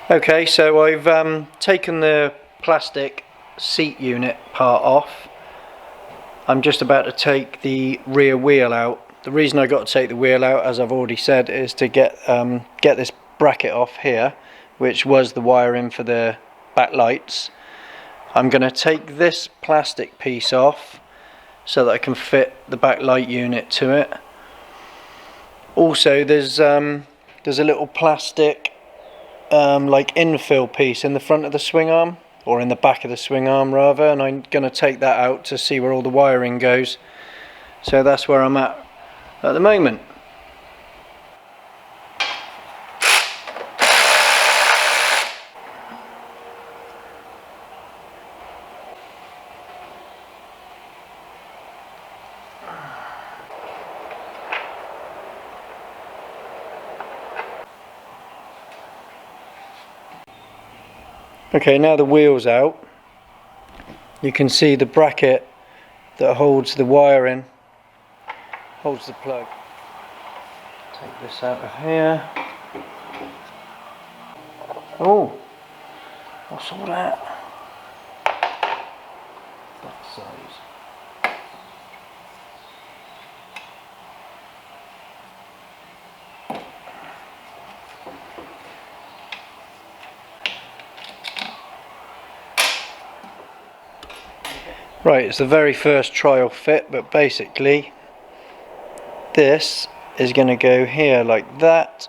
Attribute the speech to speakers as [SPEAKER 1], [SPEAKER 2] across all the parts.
[SPEAKER 1] Okay, so I've taken the plastic seat unit part off. I'm just about to take the rear wheel out. The reason I got to take the wheel out, as I've already said, is to get this bracket off here, which was the wiring for the back lights. I'm going to take this plastic piece off so that I can fit the back light unit to it. Also, there's a little plastic like infill piece in the front of the swing arm, or in the back of the swing arm rather, and I'm going to take that out to see where all the wiring goes. So that's where I'm at the moment. Okay, now the wheel's out, you can see the bracket that holds the wire in, holds the plug. Take this out of here. Oh, what's all that? That size. Right, it's the very first trial fit, but basically this is going to go here like that.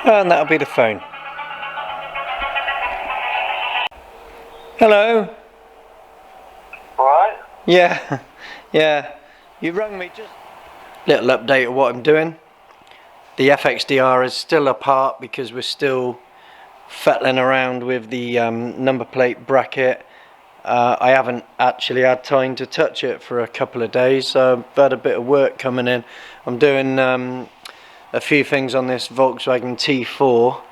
[SPEAKER 1] And that'll be the phone. Hello?
[SPEAKER 2] Alright?
[SPEAKER 1] Yeah, yeah. You rang me just... Little update of what I'm doing. The FXDR is still apart because we're still fettling around with the number plate bracket. I haven't actually had time to touch it for a couple of days, so I've had a bit of work coming in. I'm doing a few things on this Volkswagen T4.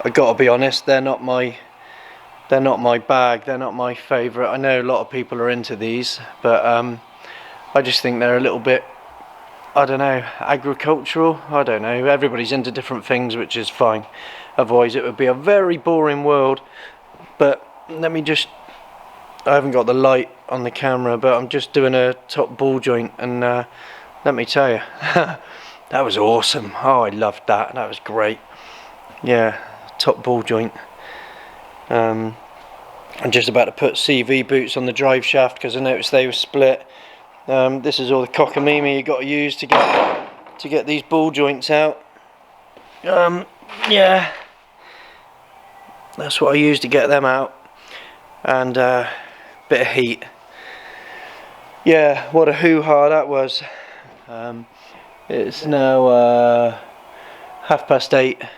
[SPEAKER 1] I gotta be honest, they're not my bag, they're not my favourite. I know a lot of people are into these, but I just think they're a little bit, I don't know, agricultural. I don't know, everybody's into different things, which is fine. Otherwise it would be a very boring world. But let me just, I haven't got the light on the camera, but I'm just doing a top ball joint, and let me tell you, that was awesome. Oh, I loved that. That was great. Yeah, top ball joint. I'm just about to put CV boots on the drive shaft because I noticed they were split. This is all the cockamamie you got to use to get these ball joints out. Yeah, that's what I used to get them out, and bit of heat. Yeah, what a hoo-ha that was. It's now 8:30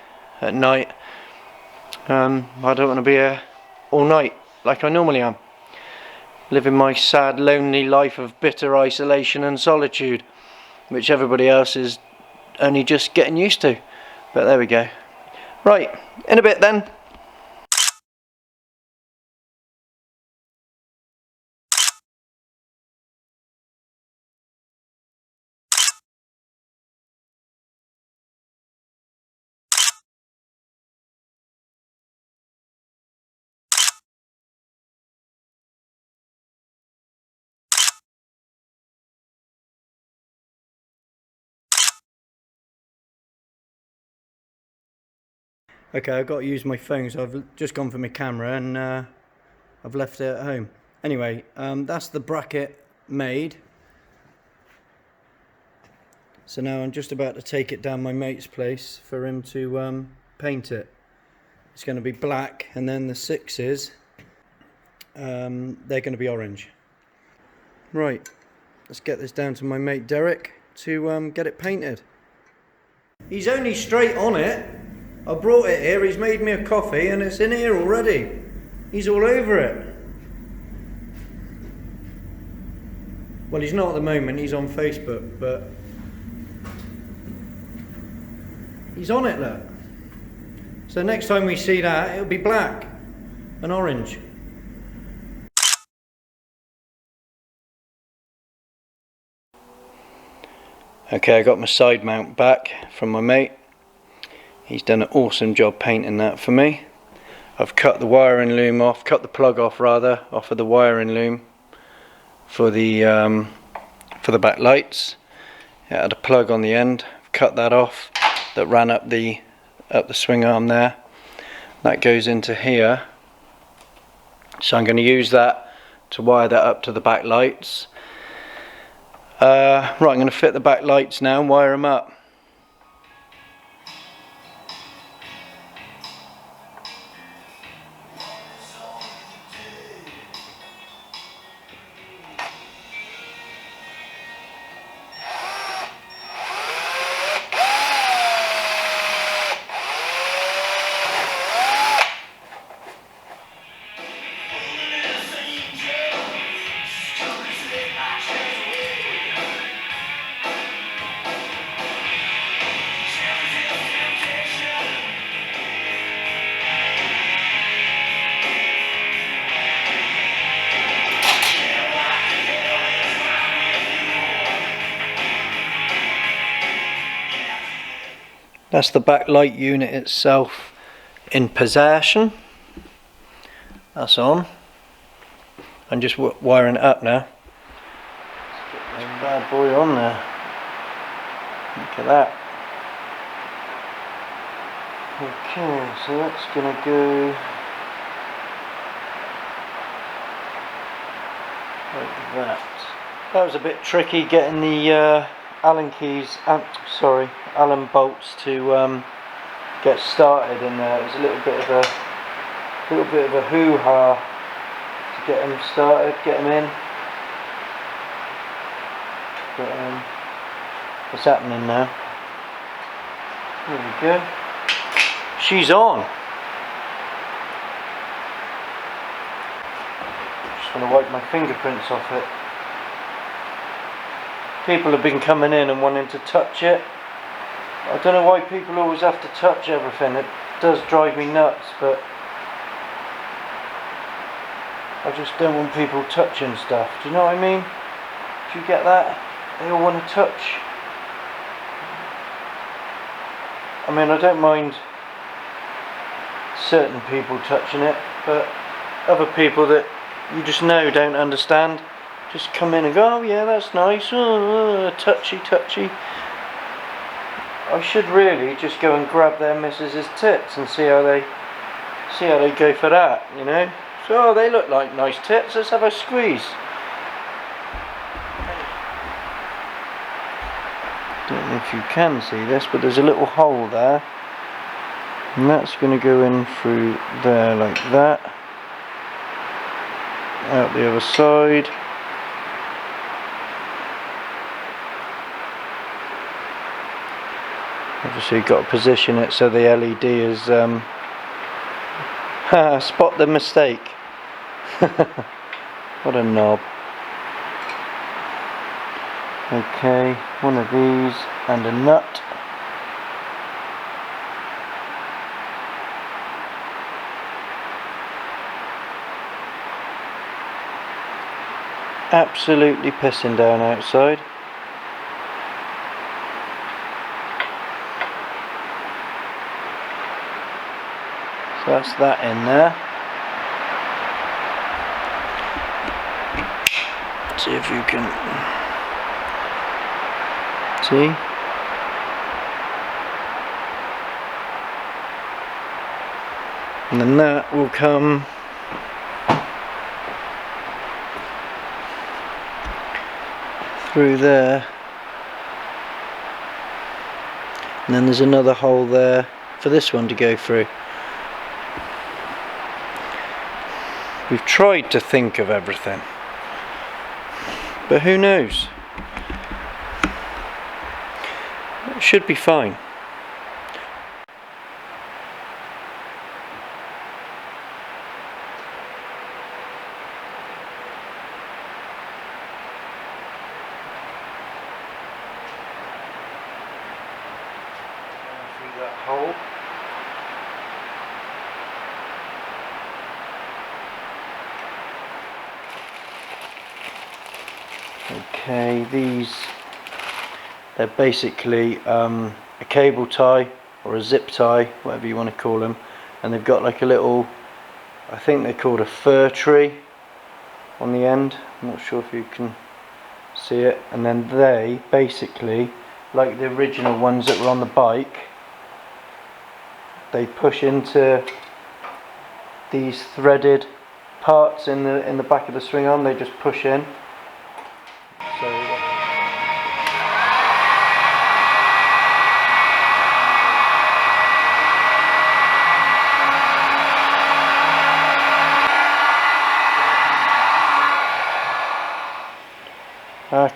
[SPEAKER 1] at night. I don't want to be here all night like I normally am, living my sad, lonely life of bitter isolation and solitude, which everybody else is only just getting used to. But there we go. Right, in a bit then. Okay, I've got to use my phone, so I've just gone for my camera and I've left it at home. Anyway, that's the bracket made. So now I'm just about to take it down my mate's place for him to paint it. It's going to be black, and then the sixes, they're going to be orange. Right, let's get this down to my mate Derek to get it painted. He's only straight on it. I brought it here, he's made me a coffee and it's in here already. He's all over it. Well, he's not at the moment, he's on Facebook, but he's on it, look. So next time we see that, it'll be black and orange. Okay, I got my side mount back from my mate. He's done an awesome job painting that for me. I've cut the wiring loom off, cut the plug off rather, off of the wiring loom for the back lights. It had a plug on the end. I've cut that off. That ran up the swing arm there. That goes into here. So I'm going to use that to wire that up to the back lights. Right, I'm going to fit the back lights now and wire them up. That's the backlight unit itself in possession. That's on. I'm just wiring it up now. Let's get this bad boy on there. Look at that. Okay, so that's gonna go like that. That was a bit tricky getting the Allen keys, Allen bolts to get started in there. It was a little bit of a hoo-ha to get them started, get them in. But what's happening now? There we go. She's on. Just want to wipe my fingerprints off it. People have been coming in and wanting to touch it. I don't know why people always have to touch everything. It does drive me nuts, but I just don't want people touching stuff. Do you know what I mean? Do you get that? They all want to touch. I mean, I don't mind certain people touching it, but other people that you just know don't understand just come in and go, oh yeah, that's nice, touchy touchy. I should really just go and grab their missus's tits and see how they go for that, you know. So, oh, they look like nice tits, let's have a squeeze. Don't know if you can see this, but there's a little hole there, and that's going to go in through there like that, out the other side. Obviously you've got to position it so the LED is spot the mistake. What a knob. Okay, one of these and a nut. Absolutely pissing down outside. So that's that in there. See if you can see. And then that will come through there. And then there's another hole there for this one to go through. We've tried to think of everything, but who knows? It should be fine. Through that hole. Okay, these They're basically a cable tie or a zip tie, whatever you want to call them, and they've got like a little, I think they're called a fir tree on the end. I'm not sure if you can see it. And then they basically, like the original ones that were on the bike, they push into these threaded parts in the back of the swing arm. They just push in. So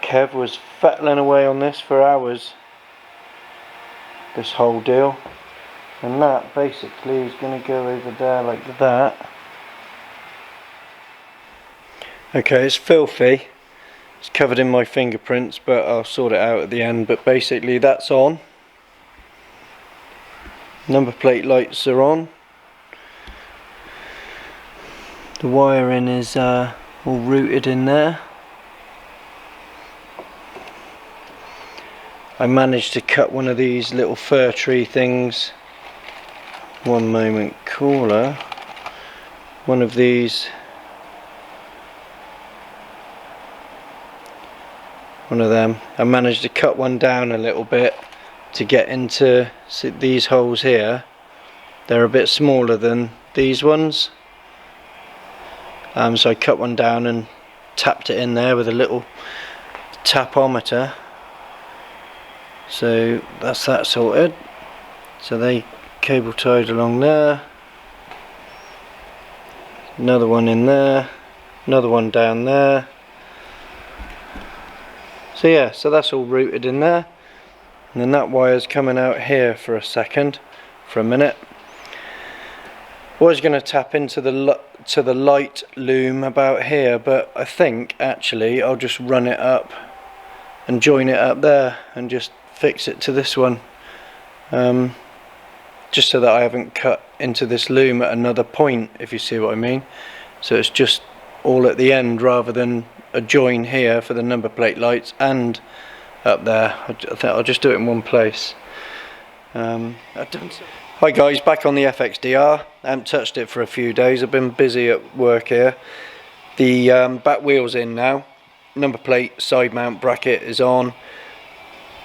[SPEAKER 1] Kev was fettling away on this for hours, this whole deal, and that basically is going to go over there like that. Okay, it's filthy, it's covered in my fingerprints, but I'll sort it out at the end. But basically that's on, number plate lights are on, the wiring is all routed in there. I managed to cut one of these little fir tree things, one moment caller, one of these, one of them. I managed to cut one down a little bit to get into these holes here. They're a bit smaller than these ones, so I cut one down and tapped it in there with a little tapometer. So that's that sorted. So they cable tied along there, another one in there, another one down there. So yeah, so that's all routed in there, and then that wire's coming out here for a second, for a minute. Was going to tap into the light loom about here, but I think actually I'll just run it up and join it up there and just fix it to this one, just so that I haven't cut into this loom at another point, if you see what I mean. So it's just all at the end rather than a join here for the number plate lights and up there. I think I'll just do it in one place. Hi guys, back on the FXDR. I haven't touched it for a few days. I've been busy at work here. The back wheel's in now, number plate side mount bracket is on,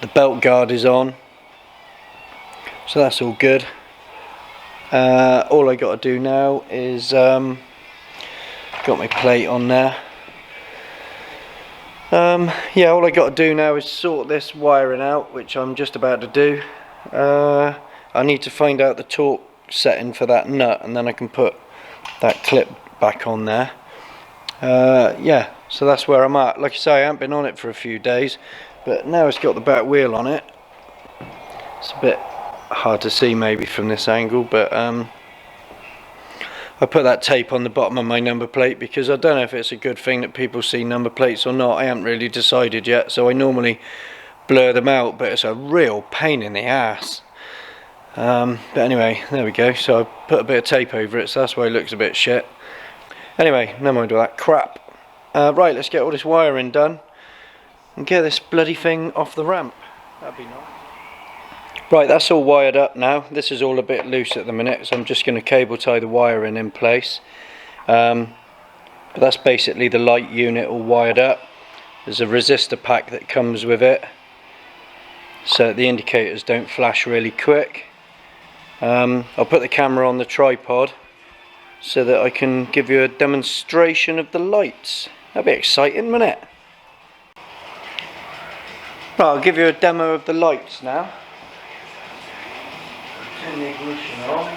[SPEAKER 1] the belt guard is on, so that's all good. All I got to do now is got my plate on there. Yeah, all I got to do now is sort this wiring out, which I'm just about to do. I need to find out the torque setting for that nut, and then I can put that clip back on there. Yeah, so that's where I'm at. Like I say, I haven't been on it for a few days, but now it's got the back wheel on it. It's a bit hard to see maybe from this angle, but I put that tape on the bottom of my number plate because I don't know if it's a good thing that people see number plates or not. I haven't really decided yet, so I normally blur them out, but it's a real pain in the ass. But anyway, there we go. So I put a bit of tape over it, so that's why it looks a bit shit. Anyway, never mind all that crap. Right, let's get all this wiring done and get this bloody thing off the ramp. That'd be nice. Right, that's all wired up now. This is all a bit loose at the minute, so I'm just going to cable tie the wiring in place. But that's basically the light unit all wired up. There's a resistor pack that comes with it, so that the indicators don't flash really quick. I'll put the camera on the tripod so that I can give you a demonstration of the lights. That'd be exciting, wouldn't it? Right, I'll give you a demo of the lights now. Turn the ignition on.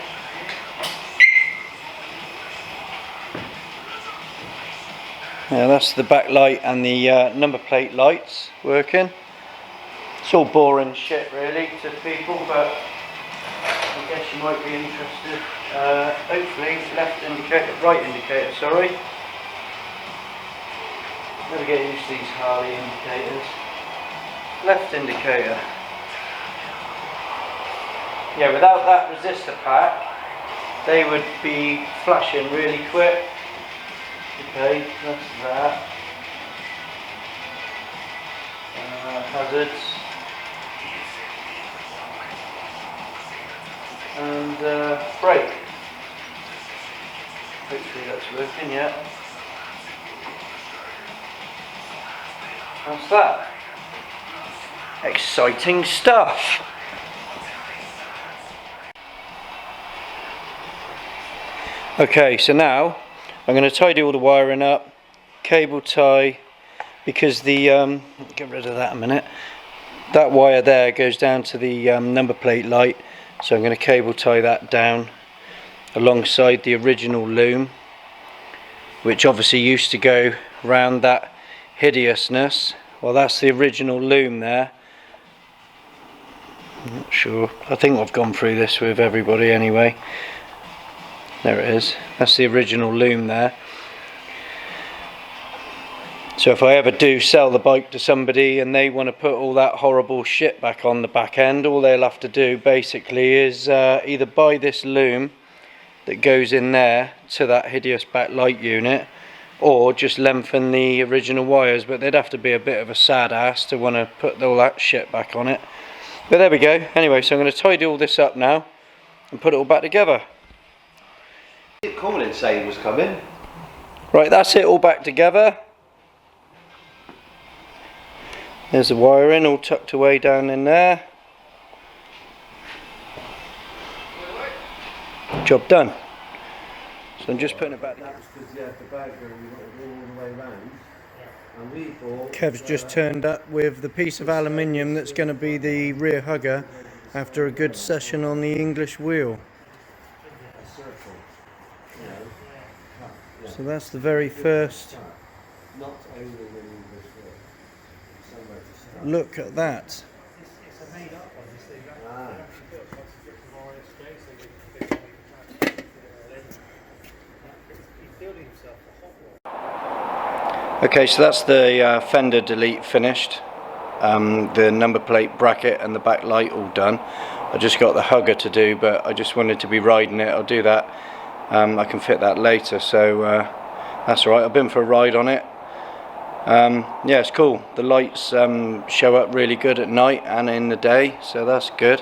[SPEAKER 1] Yeah, that's the back light and the number plate lights working. It's all boring shit really to people, but I guess you might be interested. Hopefully, left indicator, right indicator, sorry. Never get used to these Harley indicators. Left indicator. Yeah, without that resistor pack, they would be flashing really quick. Okay, that's that. Hazards. working yet. What's that? Exciting stuff. Okay, so now I'm going to tidy all the wiring up, cable tie, because the get rid of that a minute. That wire there goes down to the number plate light, so I'm going to cable tie that down alongside the original loom, which obviously used to go round that hideousness. Well, that's the original loom there. I'm not sure. I think I've gone through this with everybody anyway. There it is. That's the original loom there. So if I ever do sell the bike to somebody and they want to put all that horrible shit back on the back end, all they'll have to do basically is either buy this loom that goes in there to that hideous backlight unit, or just lengthen the original wires, but they'd have to be a bit of a sad ass to want to put all that shit back on it. But there we go. Anyway, so I'm going to tidy all this up now and put it all back together.
[SPEAKER 2] Calling saying was coming.
[SPEAKER 1] Right, that's it all back together. There's the wiring all tucked away down in there. Job done. So I'm just putting it back down. Kev's just turned up with the piece of aluminium that's going to be the rear hugger after a good session on the English wheel. So that's the very first look at that. Okay, so that's the Fender delete finished. The number plate bracket and the back light all done. I just got the hugger to do, but I just wanted to be riding it. I'll do that. I can fit that later, so that's alright. I've been for a ride on it. Yeah, it's cool. The lights show up really good at night and in the day, so that's good.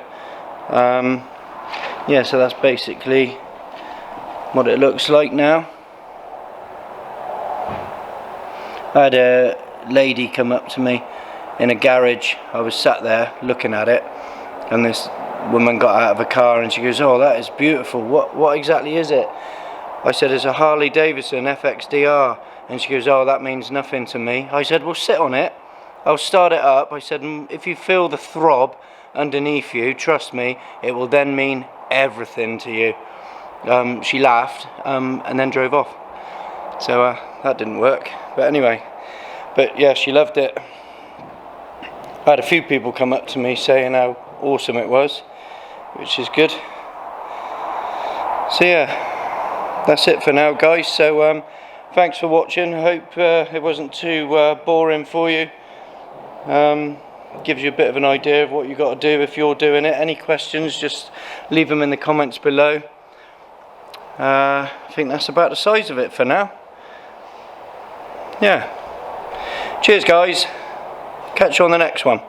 [SPEAKER 1] Yeah, so that's basically what it looks like now. I had a lady come up to me in a garage. I was sat there looking at it, and this woman got out of a car and she goes, "Oh, that is beautiful. What exactly is it?" I said, "It's a Harley Davidson FXDR." And she goes, "Oh, that means nothing to me." I said, "Well, sit on it. I'll start it up." I said, "If you feel the throb underneath you, trust me, it will then mean everything to you." She laughed and then drove off. So that didn't work. But anyway, yeah, she loved it. I had a few people come up to me saying how awesome it was, which is good. So yeah, that's it for now, guys. So thanks for watching. I hope it wasn't too boring for you. Gives you a bit of an idea of what you got to do if you're doing it. Any questions, just leave them in the comments below. I think that's about the size of it for now. Yeah. Cheers, guys. Catch you on the next one.